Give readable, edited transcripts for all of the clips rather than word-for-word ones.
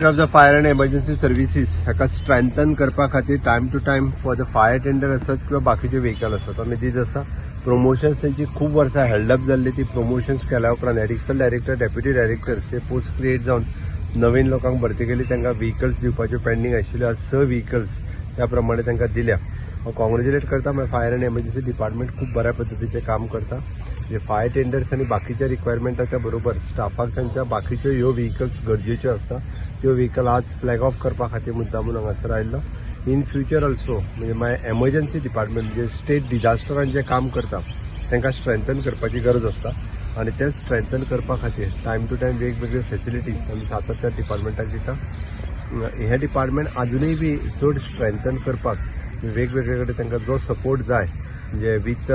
of the fire and emergency services हाका strengthen करपा खातीर time to time for the fire tender आसत किंवा बाकीचे व्हेकल आसत आमी दीत आसा प्रमोशन्स त्यांची खूप वर्सां हेल्डअप जाल्ली ती प्रमोशन्स केल्या उपरांत एडिशनल डायरेक्टर डेप्युटी डायरेक्टर ते पोस्ट क्रिएट जावन नवीन लोकांक भरती केली तांकां व्हेकल्स दिवपाच्यो पेंडींग आशिल्ल्यो आज 6 व्हेकल्स त्या प्रमाणे तांकां दिल्या हांव कॉंग्रेच्युलेट करता मागीर फायर एंड एमर्जन्सी डिपार्टमेंट खूप बऱ्या पद्धतीचे काम करता जे फायर टेंडर्स आणि बाकीच्या रिक्वायरमेंटाच्या बरोबर स्टाफाक त्यांच्या बाकीच्यो ह्यो व्हेकल्स गरजेच्यो आसता त्यो व्हेकल आज फ्लॅग ऑफ करपा खातीर मुद्दामून हांगासर आयिल्लो इन फ्युचर ऑल्सो म्हणजे मागीर एमर्जन्सी डिपार्टमेंट म्हणजे स्टेट डिझास्टरान जे काम करता तांकां स्ट्रेंथन करपाची गरज आसता आणि ते स्ट्रेंथन करपा खातीर टायम टू टायम वेगवेगळे फॅसिलिटीज आमी सातत्यान डिपार्टमेंटाक दिता हे डिपार्टमेंट अजूनय बी चड स्ट्रेंथन करपाक वेगवेगळे कडेन तांकां जो सपोर्ट जाय म्हणजे विथ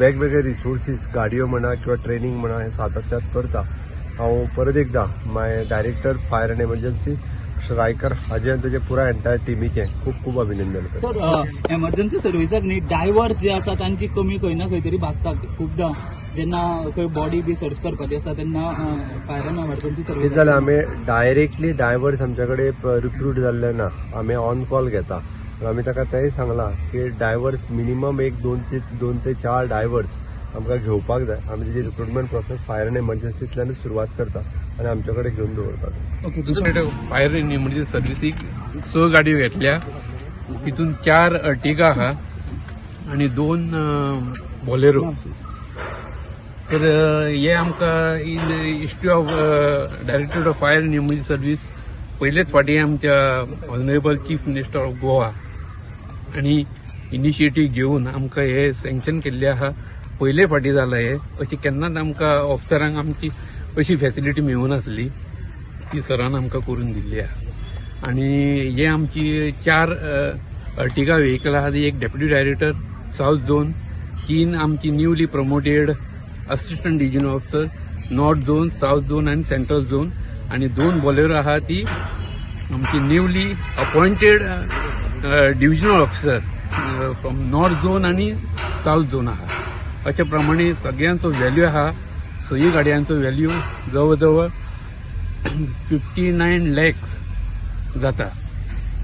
वेगवेगळे रिसोर्सीस गाडयो म्हणा किंवा ट्रेनिंग म्हणा हे सातत्यान करता हांव परत एकदा माय डायरेक्टर फायर एंड एमर्जन्सी श्रायकर हाजे आनी ताचे पुराय एंटायर टिमीचे खूप खूप अभिनंदन करता. सर एमर्जन्सी सर्विसाक न्ही डायव्हर्स जे आसा तांची कमी खंय ना खंय तरी भासता खूपदां जेन्ना खंय बॉडी बी सर्च करपाची आसता तेन्ना फायर एंड एमर्जन्सी सर्विस जाल्यार आमी डायरेक्टली डायव्हर्स आमचे कडेन रिक्रूट जाल्ले ना आमी ऑन कॉल घेता आमी ताका तेंय सांगलां की डायव्हर्स मिनिमम एक दोन ते चार डायव्हर्स आमकां घेवपाक जाय आमी तेजी रिक्रुटमेंट प्रोसेस फायर एंड एमर्जन्सींतल्यानूच सुरवात करता आनी आमचे कडेन घेवन दवरतात. ओके दुसरे फायर एंड एमर्जन्सी सर्विसीक 6 गाडयो घेतल्या तितून 4 अर्टिगा आहा आणि 2 बोलेरो. तर हे आमकां in history of director of fire end emergency service पहिलेच फाटी आमच्या honourable chief minister of Goa आणि इनिशिएटीव घेऊन आमकां हे सँक्शन केल्ले आहा. पहिले फाटी जाला हे अशी केन्नाच आमकां ऑफिसरांक आमची अशी फॅसिलिटी मेळूं नासली ती सरान आमकां करून दिल्ली आहा. आणि हे आमची 4 अर्टिगा व्हेकल आहा एक डेप्युटी डायरेक्टर साऊथ झोन 3 आमची newly promoted assistant division officer north zone south zone आणि सेंट्रल झोन आणि 2 बोलेरो आहा ती आमची newly appointed divisional officer from north zone आणि साऊथ झोन आहा. अशा प्रमाणे सगळ्यांचो व्हॅल्यू आहा 6 गाडयांचो व्हॅल्यू जवळ जवळ 59 lakhs जाता.